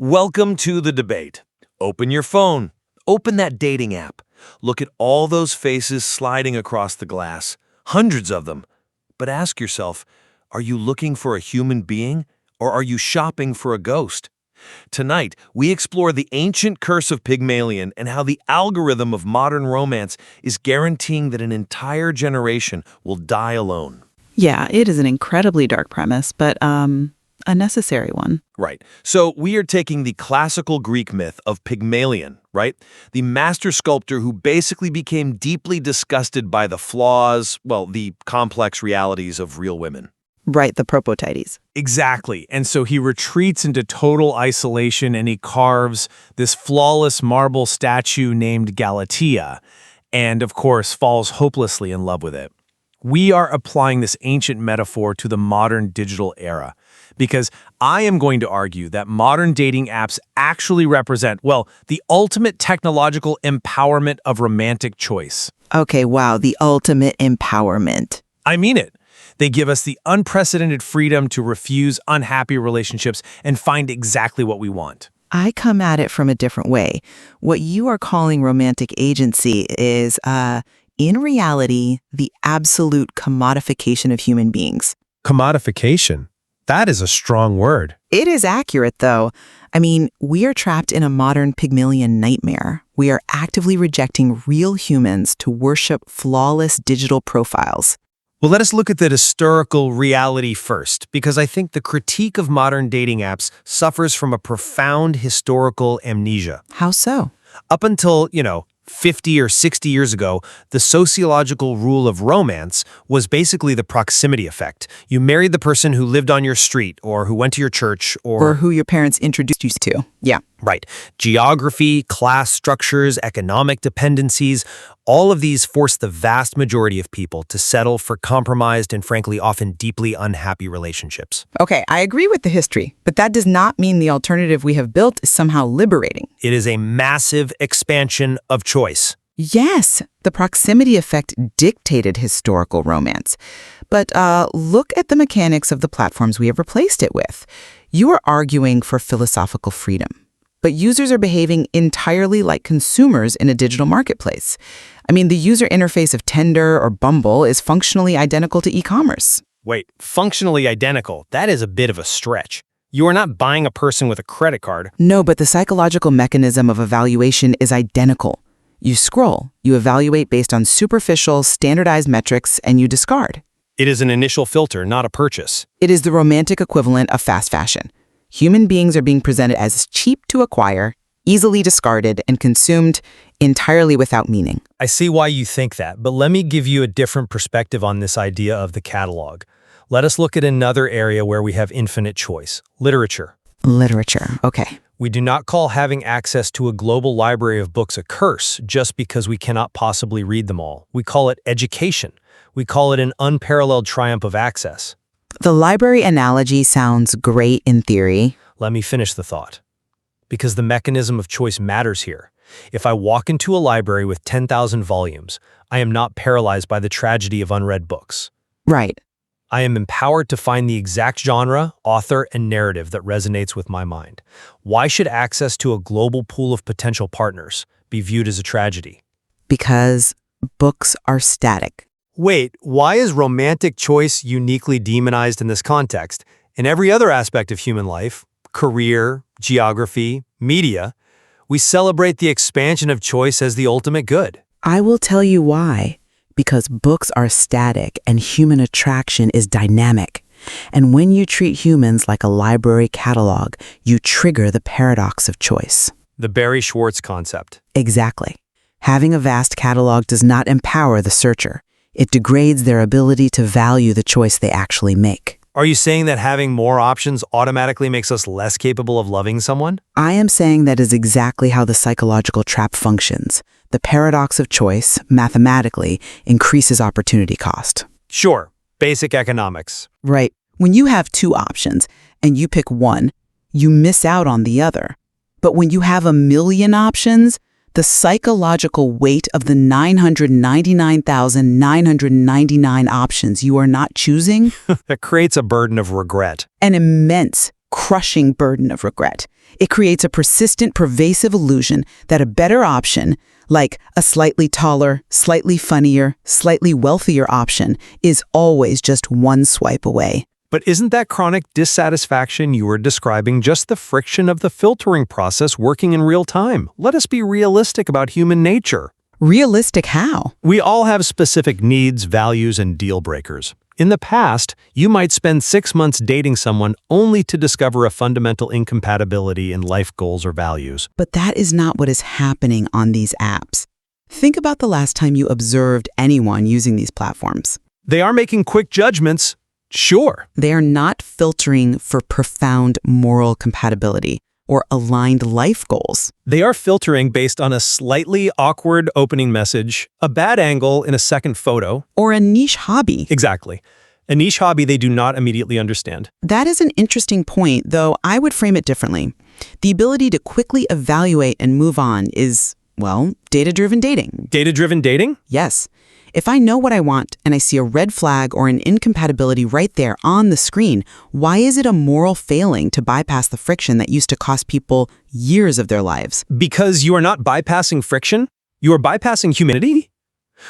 Welcome to the debate. Open your phone. Open that dating app. Look at all those faces sliding across the glass. Hundreds of them. But ask yourself, are you looking for a human being or are you shopping for a ghost? Tonight, we explore the ancient curse of Pygmalion and how the algorithm of modern romance is guaranteeing that an entire generation will die alone. Yeah, it is an incredibly dark premise, but a necessary one. Right. So we are taking the classical Greek myth of Pygmalion, right? The master sculptor who basically became deeply disgusted by the flaws, the complex realities of real women. Right, the propotides. Exactly. And so he retreats into total isolation and he carves this flawless marble statue named Galatea, and of course falls hopelessly in love with it. We are applying this ancient metaphor to the modern digital era, because I am going to argue that modern dating apps actually represent, the ultimate technological empowerment of romantic choice. Okay, wow, the ultimate empowerment. I mean it. They give us the unprecedented freedom to refuse unhappy relationships and find exactly what we want. I come at it from a different way. What you are calling romantic agency is, in reality, the absolute commodification of human beings. Commodification? That is a strong word. It is accurate, though. I mean, we are trapped in a modern Pygmalion nightmare. We are actively rejecting real humans to worship flawless digital profiles. Well, let us look at the historical reality first, because I think the critique of modern dating apps suffers from a profound historical amnesia. How so? Up until, 50 or 60 years ago, the sociological rule of romance was basically the proximity effect. You married the person who lived on your street or who went to your church or who your parents introduced you to. Yeah. Right. Geography, class structures, economic dependencies, all of these force the vast majority of people to settle for compromised and frankly often deeply unhappy relationships. Okay, I agree with the history, but that does not mean the alternative we have built is somehow liberating. It is a massive expansion of choice. Yes, the proximity effect dictated historical romance. But look at the mechanics of the platforms we have replaced it with. You are arguing for philosophical freedom, but users are behaving entirely like consumers in a digital marketplace. I mean, the user interface of Tinder or Bumble is functionally identical to e-commerce. Wait, functionally identical? That is a bit of a stretch. You are not buying a person with a credit card. No, but the psychological mechanism of evaluation is identical. You scroll, you evaluate based on superficial, standardized metrics, and you discard. It is an initial filter, not a purchase. It is the romantic equivalent of fast fashion. Human beings are being presented as cheap to acquire, easily discarded, and consumed entirely without meaning. I see why you think that, but let me give you a different perspective on this idea of the catalog. Let us look at another area where we have infinite choice: literature. Literature, okay. We do not call having access to a global library of books a curse just because we cannot possibly read them all. We call it education. We call it an unparalleled triumph of access. The library analogy sounds great in theory. Let me finish the thought. Because the mechanism of choice matters here. If I walk into a library with 10,000 volumes, I am not paralyzed by the tragedy of unread books. Right. I am empowered to find the exact genre, author, and narrative that resonates with my mind. Why should access to a global pool of potential partners be viewed as a tragedy? Because books are static. Wait, why is romantic choice uniquely demonized in this context? In every other aspect of human life, career, geography, media, we celebrate the expansion of choice as the ultimate good. I will tell you why. Because books are static and human attraction is dynamic. And when you treat humans like a library catalog, you trigger the paradox of choice. The Barry Schwartz concept. Exactly. Having a vast catalog does not empower the searcher. It degrades their ability to value the choice they actually make. Are you saying that having more options automatically makes us less capable of loving someone? I am saying that is exactly how the psychological trap functions. The paradox of choice, mathematically, increases opportunity cost. Sure, basic economics. Right. When you have two options and you pick one, you miss out on the other. But when you have 1,000,000 options, the psychological weight of the 999,999 options you are not choosing that creates a burden of regret. An immense, crushing burden of regret. It creates a persistent, pervasive illusion that a better option, like a slightly taller, slightly funnier, slightly wealthier option, is always just one swipe away. But isn't that chronic dissatisfaction you were describing just the friction of the filtering process working in real time? Let us be realistic about human nature. Realistic how? We all have specific needs, values, and deal breakers. In the past, you might spend 6 months dating someone only to discover a fundamental incompatibility in life goals or values. But that is not what is happening on these apps. Think about the last time you observed anyone using these platforms. They are making quick judgments, sure. They are not filtering for profound moral compatibility or aligned life goals. They are filtering based on a slightly awkward opening message, a bad angle in a second photo. Or a niche hobby. Exactly. A niche hobby they do not immediately understand. That is an interesting point, though I would frame it differently. The ability to quickly evaluate and move on is, well, data-driven dating. Data-driven dating? Yes. If I know what I want and I see a red flag or an incompatibility right there on the screen, why is it a moral failing to bypass the friction that used to cost people years of their lives? Because you are not bypassing friction, you are bypassing humanity.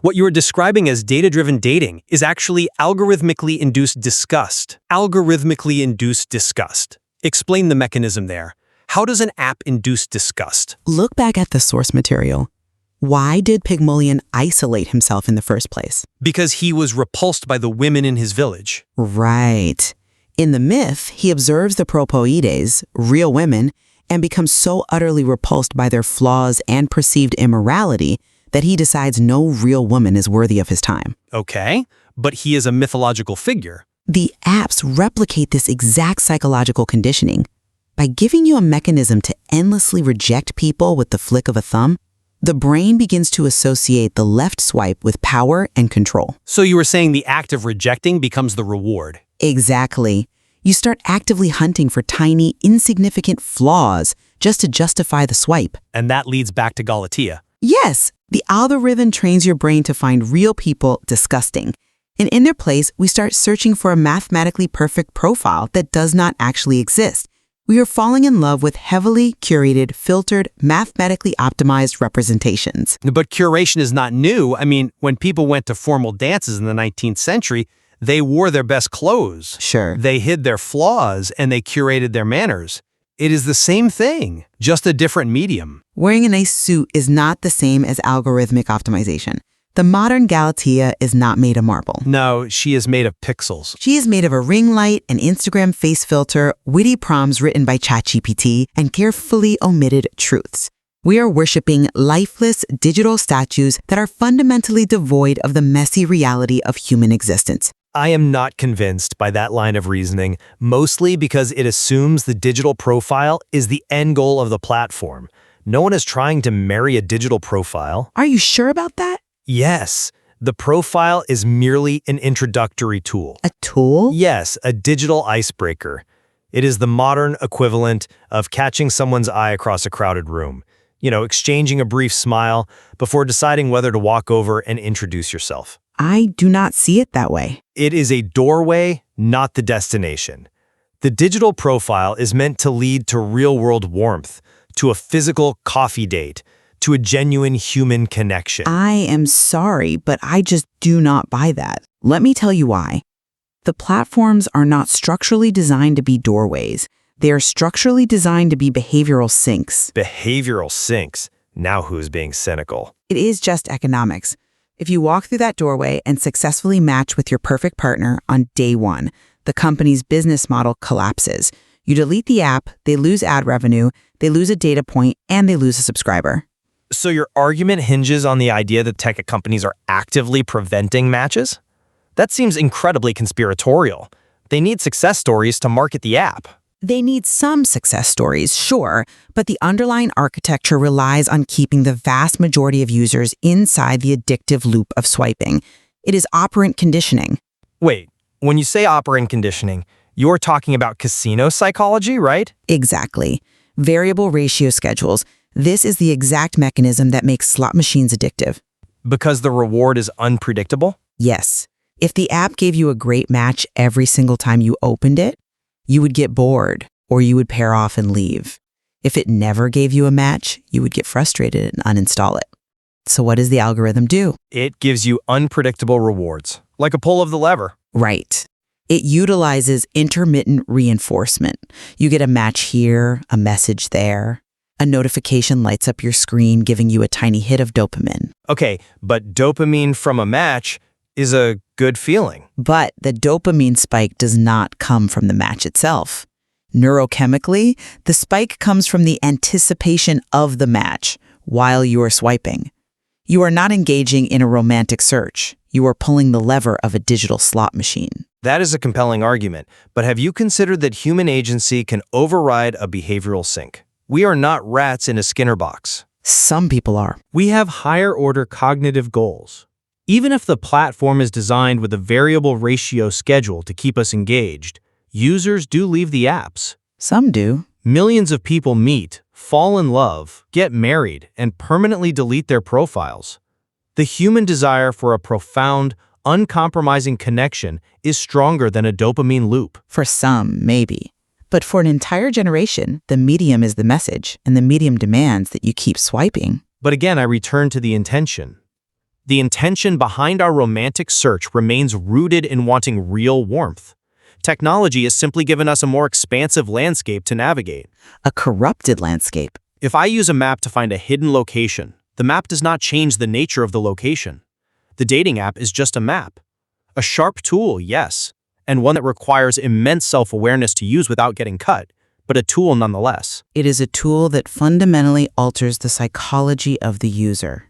What you are describing as data-driven dating is actually algorithmically induced disgust. Algorithmically induced disgust. Explain the mechanism there. How does an app induce disgust? Look back at the source material. Why did Pygmalion isolate himself in the first place? Because he was repulsed by the women in his village. Right. In the myth, he observes the propoides, real women, and becomes so utterly repulsed by their flaws and perceived immorality that he decides no real woman is worthy of his time. Okay, but he is a mythological figure. The apps replicate this exact psychological conditioning. By giving you a mechanism to endlessly reject people with the flick of a thumb, the brain begins to associate the left swipe with power and control. So you were saying the act of rejecting becomes the reward. Exactly. You start actively hunting for tiny, insignificant flaws just to justify the swipe. And that leads back to Galatea. Yes, the algorithm trains your brain to find real people disgusting. And in their place, we start searching for a mathematically perfect profile that does not actually exist. We are falling in love with heavily curated, filtered, mathematically optimized representations. But curation is not new. I mean, when people went to formal dances in the 19th century, they wore their best clothes. Sure. They hid their flaws and they curated their manners. It is the same thing, just a different medium. Wearing a nice suit is not the same as algorithmic optimization. The modern Galatea is not made of marble. No, she is made of pixels. She is made of a ring light, an Instagram face filter, witty prompts written by ChatGPT, and carefully omitted truths. We are worshiping lifeless digital statues that are fundamentally devoid of the messy reality of human existence. I am not convinced by that line of reasoning, mostly because it assumes the digital profile is the end goal of the platform. No one is trying to marry a digital profile. Are you sure about that? Yes, the profile is merely an introductory tool. A tool? Yes, a digital icebreaker. It is the modern equivalent of catching someone's eye across a crowded room. Exchanging a brief smile before deciding whether to walk over and introduce yourself. I do not see it that way. It is a doorway, not the destination. The digital profile is meant to lead to real-world warmth, to a physical coffee date, to a genuine human connection. I am sorry, but I just do not buy that. Let me tell you why. The platforms are not structurally designed to be doorways. They are structurally designed to be behavioral sinks. Behavioral sinks. Now who's being cynical? It is just economics. If you walk through that doorway and successfully match with your perfect partner on day one, the company's business model collapses. You delete the app, they lose ad revenue, they lose a data point, and they lose a subscriber. So your argument hinges on the idea that tech companies are actively preventing matches? That seems incredibly conspiratorial. They need success stories to market the app. They need some success stories, sure, but the underlying architecture relies on keeping the vast majority of users inside the addictive loop of swiping. It is operant conditioning. Wait, when you say operant conditioning, you're talking about casino psychology, right? Exactly. Variable ratio schedules. This is the exact mechanism that makes slot machines addictive. Because the reward is unpredictable? Yes. If the app gave you a great match every single time you opened it, you would get bored or you would pair off and leave. If it never gave you a match, you would get frustrated and uninstall it. So what does the algorithm do? It gives you unpredictable rewards, like a pull of the lever. Right. It utilizes intermittent reinforcement. You get a match here, a message there. A notification lights up your screen, giving you a tiny hit of dopamine. Okay, but dopamine from a match is a good feeling. But the dopamine spike does not come from the match itself. Neurochemically, the spike comes from the anticipation of the match while you are swiping. You are not engaging in a romantic search. You are pulling the lever of a digital slot machine. That is a compelling argument, but have you considered that human agency can override a behavioral sink? We are not rats in a Skinner box. Some people are. We have higher-order cognitive goals. Even if the platform is designed with a variable ratio schedule to keep us engaged, users do leave the apps. Some do. Millions of people meet, fall in love, get married, and permanently delete their profiles. The human desire for a profound, uncompromising connection is stronger than a dopamine loop. For some, maybe. But for an entire generation, the medium is the message, and the medium demands that you keep swiping. But again, I return to the intention. The intention behind our romantic search remains rooted in wanting real warmth. Technology has simply given us a more expansive landscape to navigate. A corrupted landscape. If I use a map to find a hidden location, the map does not change the nature of the location. The dating app is just a map. A sharp tool, yes, and one that requires immense self-awareness to use without getting cut, but a tool nonetheless. It is a tool that fundamentally alters the psychology of the user.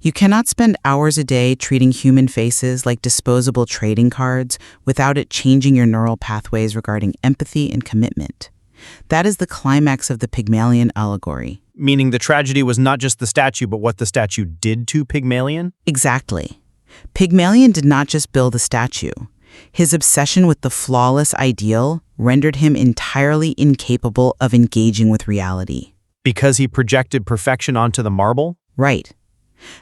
You cannot spend hours a day treating human faces like disposable trading cards without it changing your neural pathways regarding empathy and commitment. That is the climax of the Pygmalion allegory. Meaning the tragedy was not just the statue, but what the statue did to Pygmalion? Exactly. Pygmalion did not just build a statue. His obsession with the flawless ideal rendered him entirely incapable of engaging with reality. Because he projected perfection onto the marble? Right.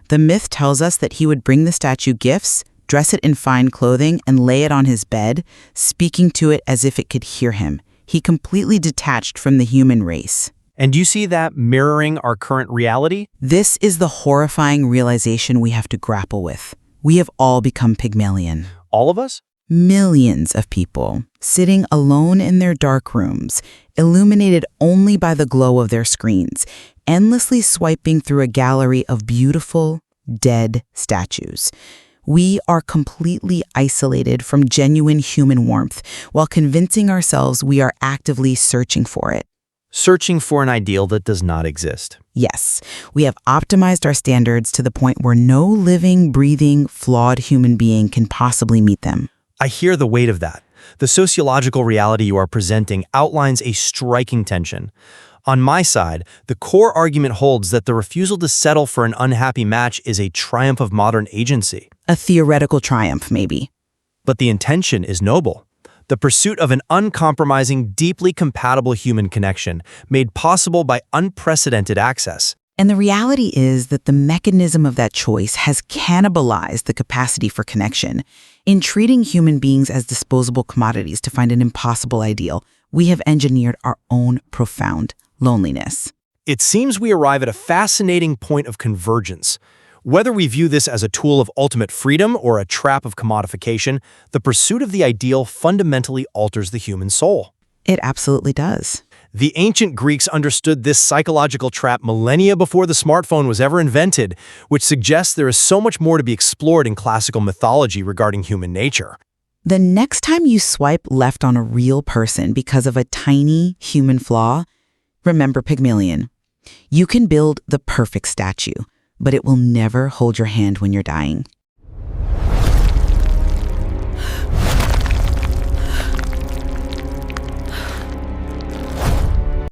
The myth tells us that he would bring the statue gifts, dress it in fine clothing, and lay it on his bed, speaking to it as if it could hear him. He completely detached from the human race. And do you see that mirroring our current reality? This is the horrifying realization we have to grapple with. We have all become Pygmalion. All of us? Millions of people, sitting alone in their dark rooms, illuminated only by the glow of their screens, endlessly swiping through a gallery of beautiful, dead statues. We are completely isolated from genuine human warmth while convincing ourselves we are actively searching for it. Searching for an ideal that does not exist. Yes, we have optimized our standards to the point where no living, breathing, flawed human being can possibly meet them. I hear the weight of that. The sociological reality you are presenting outlines a striking tension. On my side, the core argument holds that the refusal to settle for an unhappy match is a triumph of modern agency. A theoretical triumph, maybe. But the intention is noble. The pursuit of an uncompromising, deeply compatible human connection made possible by unprecedented access. And the reality is that the mechanism of that choice has cannibalized the capacity for connection. In treating human beings as disposable commodities to find an impossible ideal, we have engineered our own profound loneliness. It seems we arrive at a fascinating point of convergence. Whether we view this as a tool of ultimate freedom or a trap of commodification, the pursuit of the ideal fundamentally alters the human soul. It absolutely does. The ancient Greeks understood this psychological trap millennia before the smartphone was ever invented, which suggests there is so much more to be explored in classical mythology regarding human nature. The next time you swipe left on a real person because of a tiny human flaw, remember Pygmalion. You can build the perfect statue, but it will never hold your hand when you're dying.